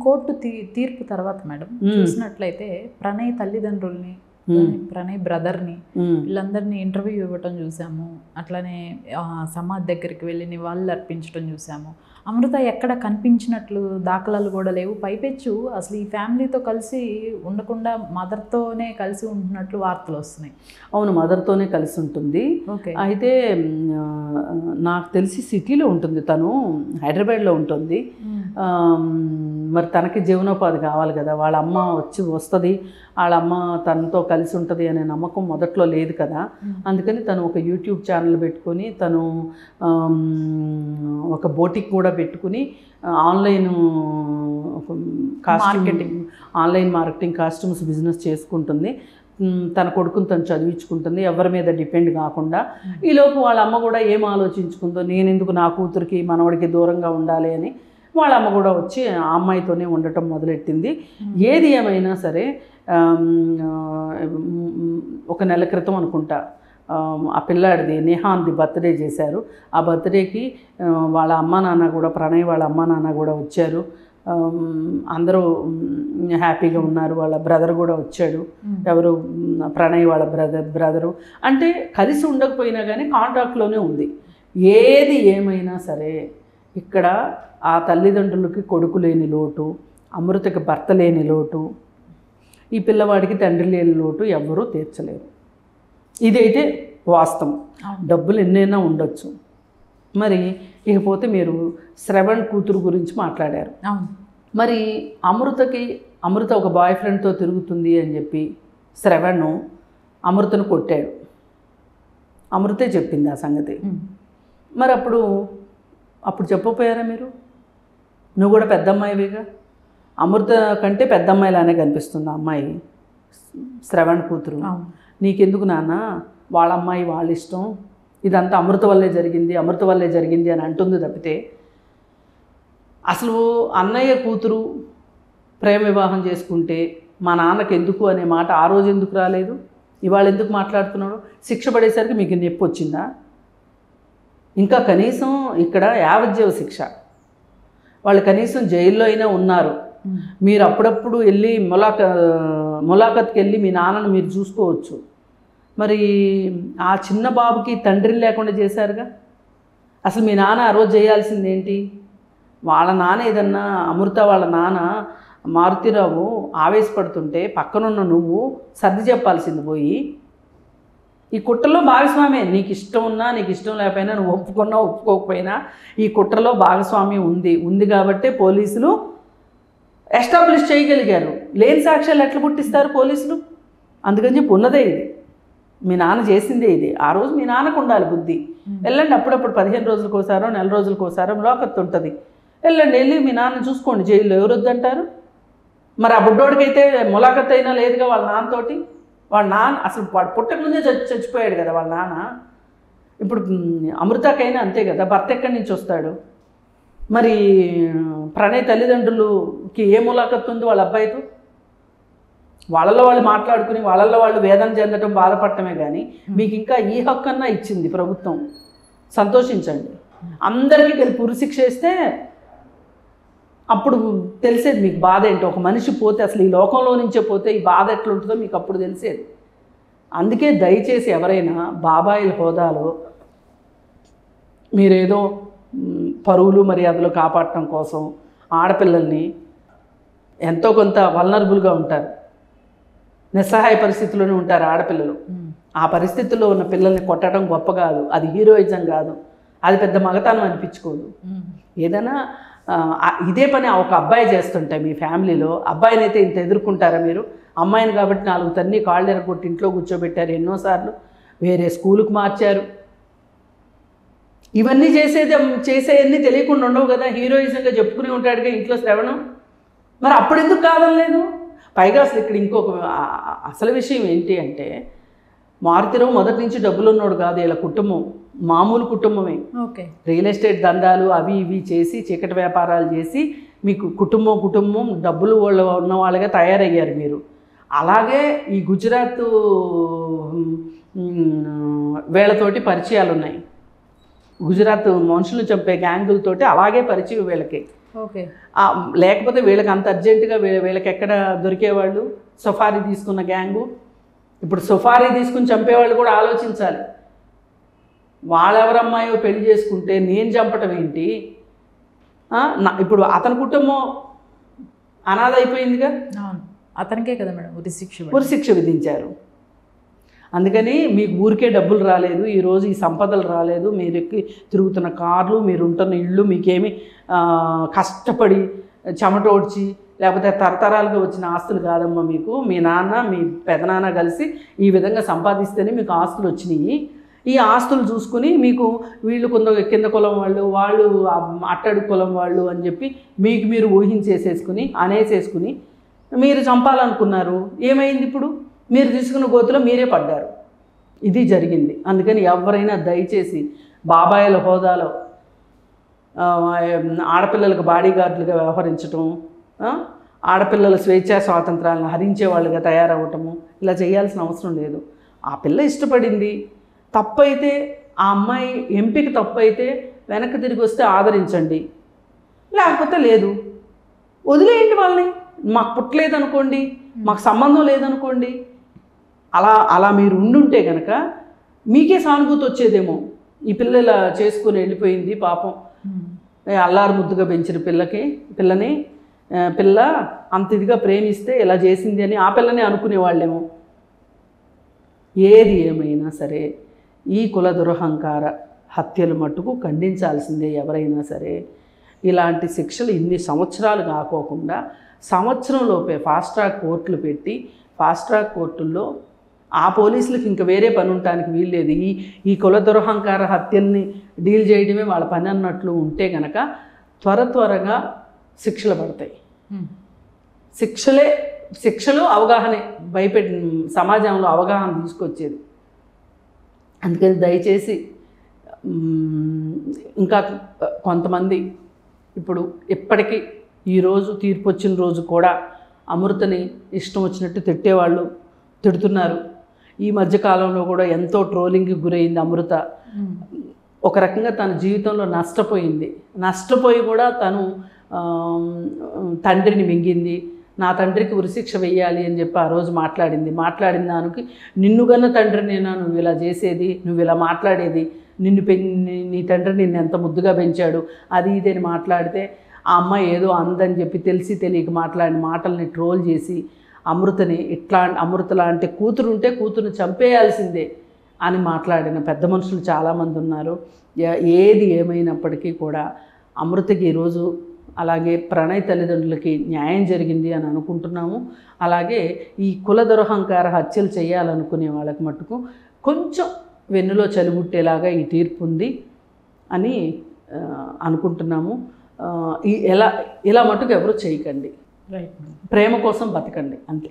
Court తీర్పు తర్వాత madam చూసినట్లయితే ప్రణయ్ తల్లిదండ్రుల్ని, ప్రణయ్ బ్రదర్ని వీళ్ళందరినీ ఇంటర్వ్యూ ఇవ్వటం చూసాము. అట్లానే సమాధి దగ్గరికి వెళ్ళి నివాళులు అర్పించడం చూసాము. అమృత ఎక్కడ కనిపించినట్లు దాఖలాలు కూడా లేవు. పైపెచ్చు అసలు ఈ ఫ్యామిలీతో కలిసి ఉండకుండా మదర్తోనే కలిసి ఉంటున్నట్లు వార్తలు వస్తున్నాయి. అవును, మదర్తోనే కలిసి ఉంటుంది. అయితే నాకు తెలిసి సిటీలో ఉంటుంది, తను హైదరాబాద్లో ఉంటుంది. మరి తనకి జీవనోపాధి కావాలి కదా, వాళ్ళ అమ్మ వస్తుంది, వాళ్ళ అమ్మ తనతో కలిసి ఉంటుంది అనే నమ్మకం మొదట్లో లేదు కదా. అందుకని తను ఒక యూట్యూబ్ ఛానల్ పెట్టుకొని, తను ఒక బోటిక్ కూడా పెట్టుకుని ఆన్లైన్ మార్కెటింగ్ కాస్ట్యూమ్స్ బిజినెస్ చేసుకుంటుంది. తన కొడుకుని తను చదివించుకుంటుంది, ఎవరి మీద డిపెండ్ కాకుండా. ఈలోపు వాళ్ళ అమ్మ కూడా ఏం ఆలోచించుకుందో, నేను ఎందుకు నా కూతురికి మనవడికి దూరంగా ఉండాలి అని వాళ్ళ అమ్మ కూడా వచ్చి ఆ అమ్మాయితోనే ఉండటం మొదలెట్టింది. ఏది ఏమైనా సరే ఒక నెల క్రితం అనుకుంటా ఆ పిల్లాడిది నిహాన్ది బర్త్డే చేశారు. ఆ బర్త్డేకి వాళ్ళ అమ్మా నాన్న కూడా, ప్రణయ్ వాళ్ళ అమ్మా నాన్న కూడా వచ్చారు. అందరూ హ్యాపీగా ఉన్నారు. వాళ్ళ బ్రదర్ కూడా వచ్చాడు. ఎవరు, ప్రణయ్ వాళ్ళ బ్రదరు. అంటే కలిసి ఉండకపోయినా కానీ కాంటాక్ట్లోనే ఉంది. ఏది ఏమైనా సరే ఇక్కడ ఆ తల్లిదండ్రులకి కొడుకు లేని లోటు, అమృతకి భర్త లేని లోటు, ఈ పిల్లవాడికి తండ్రి లేని లోటు ఎవ్వరూ తీర్చలేరు. ఇదైతే వాస్తవం. డబ్బులు ఎన్నైనా ఉండొచ్చు. మరి ఇకపోతే మీరు శ్రవణ్ కూతురు గురించి మాట్లాడారు. మరి అమృత ఒక బాయ్ ఫ్రెండ్తో తిరుగుతుంది అని చెప్పి శ్రవణ్ అమృతను కొట్టాడు. అమృతే చెప్పింది ఆ సంగతి. మరి అప్పుడు చెప్పపోయారా మీరు? నువ్వు కూడా పెద్ద అమ్మాయివిగా, అమృత కంటే పెద్ద అమ్మాయిలానే కనిపిస్తుంది ఆ అమ్మాయి, శ్రవణ్ కూతురు. నీకెందుకు నాన్న, వాళ్ళ అమ్మాయి వాళ్ళ ఇష్టం, ఇదంతా అమృత వల్లే జరిగింది అని అంటుంది తప్పితే, అసలు అన్నయ్య కూతురు ప్రేమ వివాహం చేసుకుంటే మా నాన్నకి ఎందుకు అనే మాట ఆ రోజు ఎందుకు రాలేదు? ఇవాళ ఎందుకు మాట్లాడుతున్నాడు? శిక్ష పడేసరికి మీకు నొప్పి వచ్చిందా? ఇంకా కనీసం ఇక్కడ యావజ్జీవ శిక్ష, వాళ్ళు కనీసం జైల్లో అయినా ఉన్నారు. మీరు అప్పుడప్పుడు వెళ్ళి ములాఖత్కి వెళ్ళి మీ నాన్నను మీరు చూసుకోవచ్చు. మరి ఆ చిన్న బాబుకి తండ్రిని లేకుండా చేశారుగా. అసలు మీ నాన్న ఆ రోజు చేయాల్సింది ఏంటి? వాళ్ళ నాన్న ఏదన్నా, అమృత వాళ్ళ నాన్న మారుతిరావు ఆవేశపడుతుంటే పక్కనున్న నువ్వు సర్ది చెప్పాల్సింది పోయి, ఈ కుట్రలో భాగస్వామ్యం, నీకు ఇష్టం ఉన్నా నీకు ఇష్టం లేకపోయినా, నువ్వు ఒప్పుకున్నా ఒప్పుకోకపోయినా ఈ కుట్రలో భాగస్వామ్యం ఉంది కాబట్టే పోలీసులు ఎస్టాబ్లిష్ చేయగలిగారు. లేని సాక్ష్యాలు ఎట్లా పుట్టిస్తారు పోలీసులు? అందుకని చెప్పి ఉన్నదే ఇది, మీ నాన్న చేసిందే ఇది. ఆ రోజు మీ నాన్నకు ఉండాలి బుద్ధి. వెళ్ళండి, అప్పుడప్పుడు 15 రోజులకోసారో నెల రోజులకోసారో ములాఖత్ ఉంటుంది, వెళ్ళి మీ నాన్న చూసుకోండి జైల్లో. ఎవరు వద్దంటారు? మరి ఆ బుడ్డోడికైతే ములాఖత్ అయినా లేదుగా వాళ్ళ నాన్నతోటి. వాళ్ళ నాన్న అసలు వాడు పుట్టక ముందే చచ్చిపోయాడు కదా వాళ్ళ నాన్న. ఇప్పుడు అమృతకైనా అంతే కదా, భర్త ఎక్కడి నుంచి వస్తాడు? మరి ప్రణయ్ తల్లిదండ్రులకి ఏ ములాఖత్ ఉంది వాళ్ళ అబ్బాయితో? వాళ్ళల్లో వాళ్ళు మాట్లాడుకుని వాళ్ళల్లో వాళ్ళు వేదన చెందటం, బాధపడటమే కానీ మీకు ఇంకా ఈ హక్కు అన్నా ఇచ్చింది ప్రభుత్వం. సంతోషించండి. అందరికీ కలిపి ఉరిశిక్ష వేస్తే అప్పుడు తెలిసేది మీకు బాధ ఏంటో. ఒక మనిషి పోతే, అసలు ఈ లోకంలో నుంచే పోతే ఈ బాధ ఎట్లుంటుందో మీకు అప్పుడు తెలిసేది. అందుకే దయచేసి ఎవరైనా బాబాయిల హోదాలో మీరేదో పరువులు మర్యాదలు కాపాడటం కోసం ఆడపిల్లల్ని, ఎంతో కొంత వల్నరబుల్గా ఉంటారు, నిస్సహాయ పరిస్థితుల్లోనే ఉంటారు ఆడపిల్లలు. ఆ పరిస్థితుల్లో ఉన్న పిల్లల్ని కొట్టడం గొప్ప కాదు, అది హీరోయిజం కాదు, అది పెద్ద మగతనం అనిపించుకోదు. ఏదైనా ఇదే పని ఒక అబ్బాయి చేస్తుంటే మీ ఫ్యామిలీలో, అబ్బాయిని అయితే ఇంత ఎదుర్కొంటారా మీరు? అమ్మాయిని కాబట్టి 4 తన్ని కాళ్ళు ఎరగొట్టి ఇంట్లో కూర్చోబెట్టారు, ఎన్నోసార్లు వేరే స్కూలుకు మార్చారు. ఇవన్నీ చేసేవన్నీ తెలియకుండా ఉండవు కదా. హీరోయిజంగా చెప్పుకుని ఉంటాడుగా ఇంట్లో శ్రవణం. మరి అప్పుడు ఎందుకు కాదనలేదు? పైగా అసలు ఇక్కడ ఇంకొక అసలు విషయం ఏంటి అంటే, మారుతిరావు మొదటి నుంచి డబ్బులు ఉన్నాడు కాదు, ఇలా కుటుంబం మామూలు కుటుంబమే. రియల్ ఎస్టేట్ దందాలు అవి ఇవి చేసి, చీకటి వ్యాపారాలు చేసి మీకు కుటుంబం డబ్బులు ఉన్న వాళ్ళగా తయారయ్యారు మీరు. అలాగే ఈ గుజరాత్ వీళ్ళతోటి పరిచయాలు ఉన్నాయి. గుజరాత్ మనుషులు చంపే గ్యాంగులతోటి అలాగే పరిచయం వీళ్ళకి. ఓకే. లేకపోతే వీళ్ళకి అంత అర్జెంటుగా వీళ్ళకి ఎక్కడ దొరికేవాళ్ళు? సఫారీ తీసుకున్న గ్యాంగు. ఇప్పుడు సఫారీ తీసుకుని చంపేవాళ్ళు కూడా ఆలోచించాలి. వాళ్ళెవరమ్మాయో పెళ్లి చేసుకుంటే నేను చంపటం ఏంటి? ఇప్పుడు అతని కుటుంబం అనాథ అయిపోయిందిగా. అవును, అతనికే కదా మేడం ఉరిశిక్ష విధించారు. అందుకని మీకు ఊరికే డబ్బులు రాలేదు, ఈరోజు ఈ సంపదలు రాలేదు, మీరు తిరుగుతున్న కార్లు, మీరు ఉంటున్న ఇళ్ళు, మీకేమి కష్టపడి చెమటోడ్చి లేకపోతే తరతరాలుగా వచ్చిన ఆస్తులు కాదమ్మా మీకు. మీ నాన్న మీ పెదనాన్న కలిసి ఈ విధంగా సంపాదిస్తేనే మీకు ఆస్తులు వచ్చినాయి. ఈ ఆస్తులు చూసుకుని మీకు వీళ్ళు కింద కులం వాళ్ళు అట్టడు కులం వాళ్ళు అని చెప్పి మీకు మీరు ఊహించేసేసుకుని అనేసేసుకుని మీరు చంపాలనుకున్నారు. ఏమైంది? ఇప్పుడు మీరు తీసుకున్న గోతులో మీరే పడ్డారు. ఇది జరిగింది. అందుకని ఎవరైనా దయచేసి బాబాయిల హోదాలో ఆడపిల్లలకు బాడీగార్డులుగా వ్యవహరించటం, ఆడపిల్లల స్వేచ్ఛా స్వాతంత్రాలను హరించే వాళ్ళుగా తయారవటము ఇలా చేయాల్సిన అవసరం లేదు. ఆ పిల్ల ఇష్టపడింది, తప్పైతే ఆ అమ్మాయి ఎంపిక తప్పైతే వెనక్కి తిరిగి వస్తే ఆదరించండి, లేకపోతే లేదు, వదిలేయండి వాళ్ళని. మాకు పుట్టలేదనుకోండి, మాకు సంబంధం లేదనుకోండి, అలా మీరు ఉండుంటే కనుక మీకే సానుభూతి వచ్చేదేమో. ఈ పిల్ల ఇలా చేసుకుని వెళ్ళిపోయింది పాపం, అల్లారు ముద్దుగా పెంచిన పిల్లని పిల్ల అంత ఇదిగా ప్రేమిస్తే ఇలా చేసింది అని ఆ పిల్లని అనుకునేవాళ్ళేమో. ఏది ఏమైనా సరే ఈ కుల దురహంకార హత్యలు మట్టుకు ఖండించాల్సిందే ఎవరైనా సరే. ఇలాంటి శిక్షలు ఇన్ని సంవత్సరాలు కాకోకుండా సంవత్సరంలోపే ఫాస్ట్ ట్రాక్ కోర్టులు పెట్టి ఫాస్ట్ ట్రాక్ కోర్టుల్లో ఆ పోలీసులకు ఇంకా వేరే పని ఉండటానికి వీల్లేదు. ఈ కుల దురహంకార హత్యల్ని డీల్ చేయడమే వాళ్ళ పని అన్నట్లు ఉంటే కనుక త్వరగా శిక్షలు పడతాయి. శిక్షలు అవగాహన సమాజంలో అవగాహన తీసుకొచ్చేది. అందుకని దయచేసి ఇంకా కొంతమంది ఇప్పుడు ఇప్పటికీ ఈరోజు తీర్పు వచ్చిన రోజు కూడా అమృతని ఇష్టం వచ్చినట్టు తిట్టేవాళ్ళు తిడుతున్నారు. ఈ మధ్యకాలంలో కూడా ఎంతో ట్రోలింగ్కి గురైంది అమృత. ఒక రకంగా తన జీవితంలో నష్టపోయి కూడా తను తండ్రిని మింగింది. నా తండ్రికి ఉరిశిక్ష వెయ్యాలి అని చెప్పి ఆ రోజు మాట్లాడిన దానికి నిన్నుగన్న తండ్రినేనా నువ్వు ఇలా చేసేది, నువ్వు ఇలా మాట్లాడేది, నీ తండ్రి నిన్ను ఎంత ముద్దుగా పెంచాడు అది ఇది అని మాట్లాడితే ఆ అమ్మాయి ఏదో అందని చెప్పి తెలిసి తెలియక మాట్లాడిన మాటల్ని ట్రోల్ చేసి అమృత లాంటి కూతురు ఉంటే కూతురుని చంపేయాల్సిందే అని మాట్లాడిన పెద్ద మనుషులు చాలామంది ఉన్నారు. ఏది ఏమైనప్పటికీ కూడా అమృతకి ఈరోజు అలాగే ప్రణయ్ తల్లిదండ్రులకి న్యాయం జరిగింది అని అనుకుంటున్నాము. అలాగే ఈ కుల దురహంకార హత్యలు చేయాలనుకునే వాళ్ళకి మట్టుకు కొంచెం వెన్నులో చలిబుట్టేలాగా ఈ తీర్పు ఉంది అని అనుకుంటున్నాము. ఇలా మట్టుకు ఎవరు చేయకండి. రైట్. ప్రేమ కోసం బతకండి అంతే.